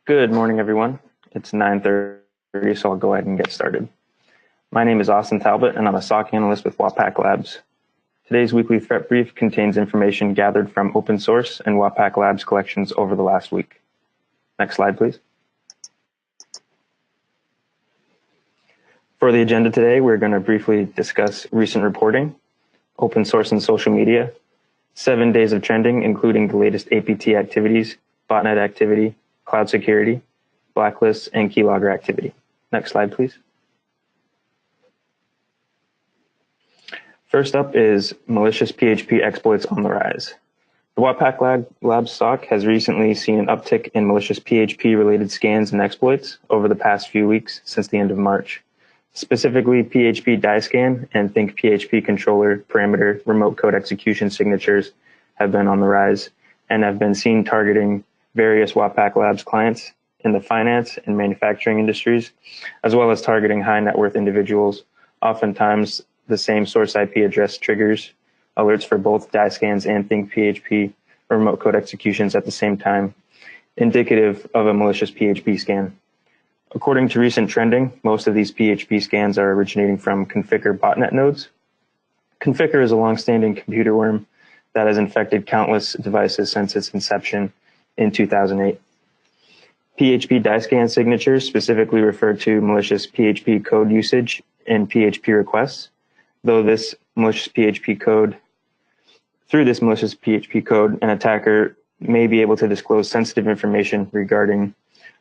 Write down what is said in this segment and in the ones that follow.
Good morning, everyone. It's 9:30, so I'll go ahead and get started. My name is Austin Talbot, and I'm a SOC analyst with Wappak Labs. Today's weekly threat brief contains information gathered from open source and Wappak Labs collections over the last week. Next slide, please. For the agenda today, we're going to briefly discuss recent reporting, open source and social media, 7 days of trending, including the latest APT activities, botnet activity, cloud security, blacklists, and keylogger activity. Next slide, please. First up is malicious PHP exploits on the rise. The Wappak Labs SOC has recently seen an uptick in malicious PHP-related scans and exploits over the past few weeks since the end of March. Specifically, PHP DieScan and Think PHP controller parameter remote code execution signatures have been on the rise and have been seen targeting various Wappak Labs clients in the finance and manufacturing industries, as well as targeting high net worth individuals. Oftentimes, the same source IP address triggers alerts for both DieScans and Think PHP remote code executions at the same time, indicative of a malicious PHP scan. According to recent trending, most of these PHP scans are originating from Conficker botnet nodes. Conficker is a long-standing computer worm that has infected countless devices since its inception in 2008. PHP DieScan signatures specifically refer to malicious PHP code usage in PHP requests, though through this malicious PHP code, an attacker may be able to disclose sensitive information regarding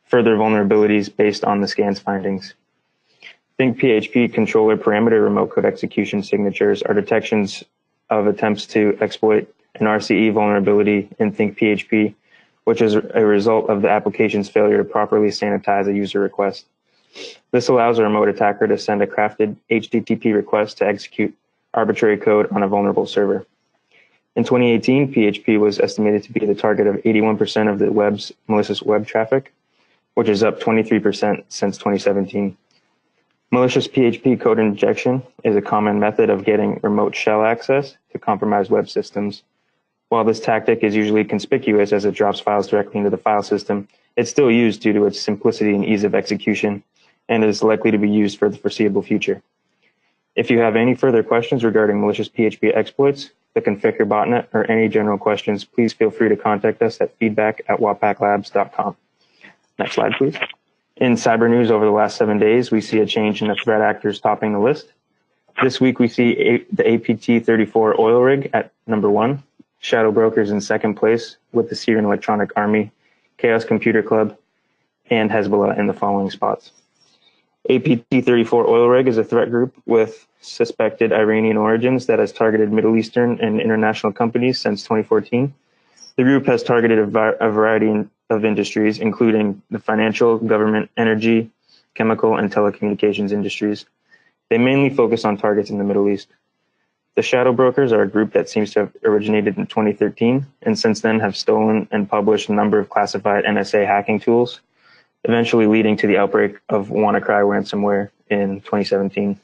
further vulnerabilities based on the scan's findings. Think PHP controller parameter remote code execution signatures are detections of attempts to exploit an RCE vulnerability in Think PHP, which is a result of the application's failure to properly sanitize a user request. This allows a remote attacker to send a crafted HTTP request to execute arbitrary code on a vulnerable server. In 2018, PHP was estimated to be the target of 81% of the web's malicious web traffic, which is up 23% since 2017. Malicious PHP code injection is a common method of getting remote shell access to compromised web systems. While this tactic is usually conspicuous as it drops files directly into the file system, it's still used due to its simplicity and ease of execution, and is likely to be used for the foreseeable future. If you have any further questions regarding malicious PHP exploits, the Conficker botnet, or any general questions, please feel free to contact us at feedback@wapaklabs.com. Next slide, please. In cyber news over the last 7 days, we see a change in the threat actors topping the list. This week, we see the APT-34 oil rig at number 1, Shadow Brokers in second place, with the Syrian Electronic Army, Chaos Computer Club, and Hezbollah in the following spots. APT-34 oil rig is a threat group with suspected Iranian origins that has targeted Middle Eastern and international companies since 2014. The group has targeted a variety of industries, including the financial, government, energy, chemical, and telecommunications industries. They mainly focus on targets in the Middle East. The Shadow Brokers are a group that seems to have originated in 2013, and since then have stolen and published a number of classified NSA hacking tools, eventually leading to the outbreak of WannaCry ransomware in 2017.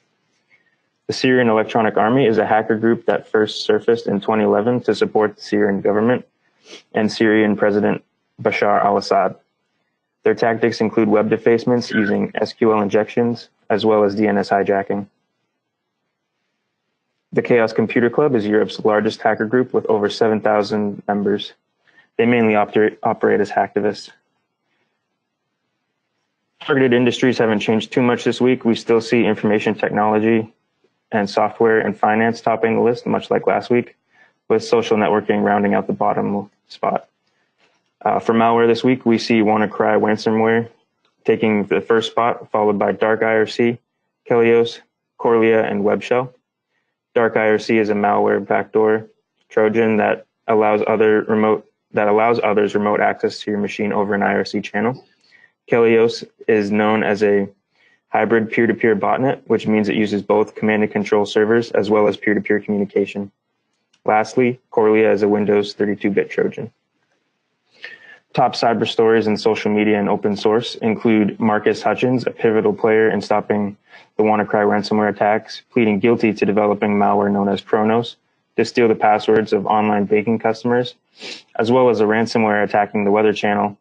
The Syrian Electronic Army is a hacker group that first surfaced in 2011 to support the Syrian government and Syrian President Bashar al-Assad. Their tactics include web defacements using SQL injections, as well as DNS hijacking. The Chaos Computer Club is Europe's largest hacker group with over 7,000 members. They mainly operate as hacktivists. Targeted industries haven't changed too much this week. We still see information technology and software and finance topping the list, much like last week, with social networking rounding out the bottom spot. For malware this week, we see WannaCry ransomware taking the first spot, followed by Dark IRC, Kelios, Corlia, and WebShell. Dark IRC is a malware backdoor Trojan that allows others remote access to your machine over an IRC channel. Kelios is known as a hybrid peer-to-peer botnet, which means it uses both command and control servers as well as peer-to-peer communication. Lastly, Corlia is a Windows 32-bit Trojan. Top cyber stories in social media and open source include Marcus Hutchins, a pivotal player in stopping the WannaCry ransomware attacks, pleading guilty to developing malware known as Kronos to steal the passwords of online baking customers, as well as a ransomware attacking the Weather Channel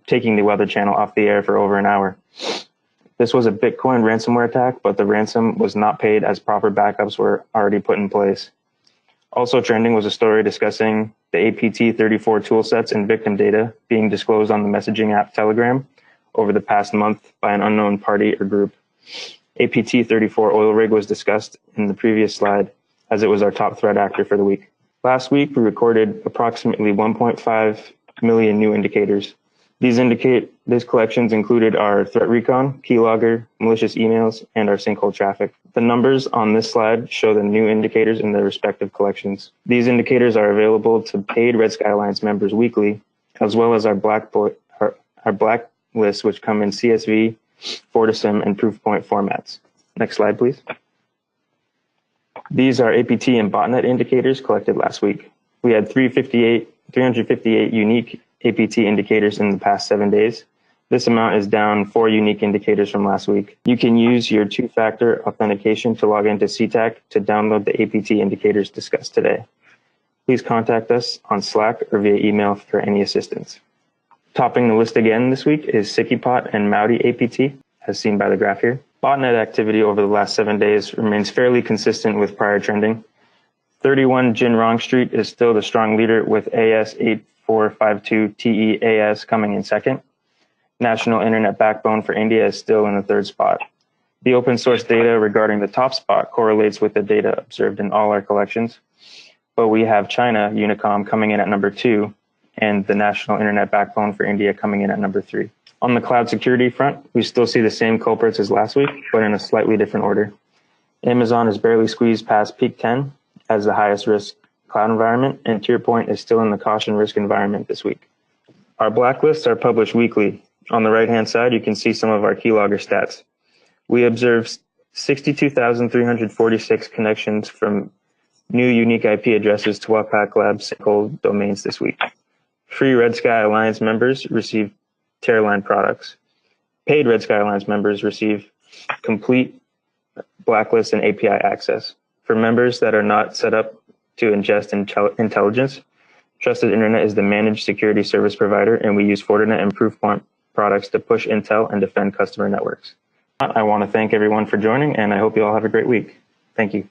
taking the Weather Channel off the air for over an hour. This was a Bitcoin ransomware attack, but the ransom was not paid as proper backups were already put in place. Also trending was a story discussing the APT34 toolsets and victim data being disclosed on the messaging app Telegram over the past month by an unknown party or group. APT34 oil rig was discussed in the previous slide as it was our top threat actor for the week. Last week, we recorded approximately 1.5 million new indicators. These collections included our threat recon, keylogger, malicious emails, and our sinkhole traffic. The numbers on this slide show the new indicators in their respective collections. These indicators are available to paid Red Sky Alliance members weekly, as well as our blacklist, which come in CSV, FortiSIM, and Proofpoint formats. Next slide, please. These are APT and botnet indicators collected last week. We had 358 unique APT indicators in the past 7 days. This amount is down 4 unique indicators from last week. You can use your two-factor authentication to log into CTAC to download the APT indicators discussed today. Please contact us on Slack or via email for any assistance. Topping the list again this week is SickyPot and Mowdy APT, as seen by the graph here. Botnet activity over the last 7 days remains fairly consistent with prior trending. 31 Jin Rong Street is still the strong leader with AS8452 TEAS coming in second. National Internet Backbone for India is still in the third spot. The open source data regarding the top spot correlates with the data observed in all our collections, but we have China Unicom coming in at number 2 and the National Internet Backbone for India coming in at number 3. On the cloud security front, we still see the same culprits as last week, but in a slightly different order. Amazon has barely squeezed past peak 10 as the highest risk cloud environment, and TierPoint is still in the caution risk environment this week. Our blacklists are published weekly. On the right-hand side, you can see some of our keylogger stats. We observed 62,346 connections from new unique IP addresses to Webpack Labs sinkhole domains this week. Free Red Sky Alliance members receive Terraline products. Paid Red Sky Alliance members receive complete blacklist and API access. For members that are not set up to ingest intelligence, Trusted Internet is the managed security service provider, and we use Fortinet and Proofpoint products to push intel and defend customer networks. I want to thank everyone for joining, and I hope you all have a great week. Thank you.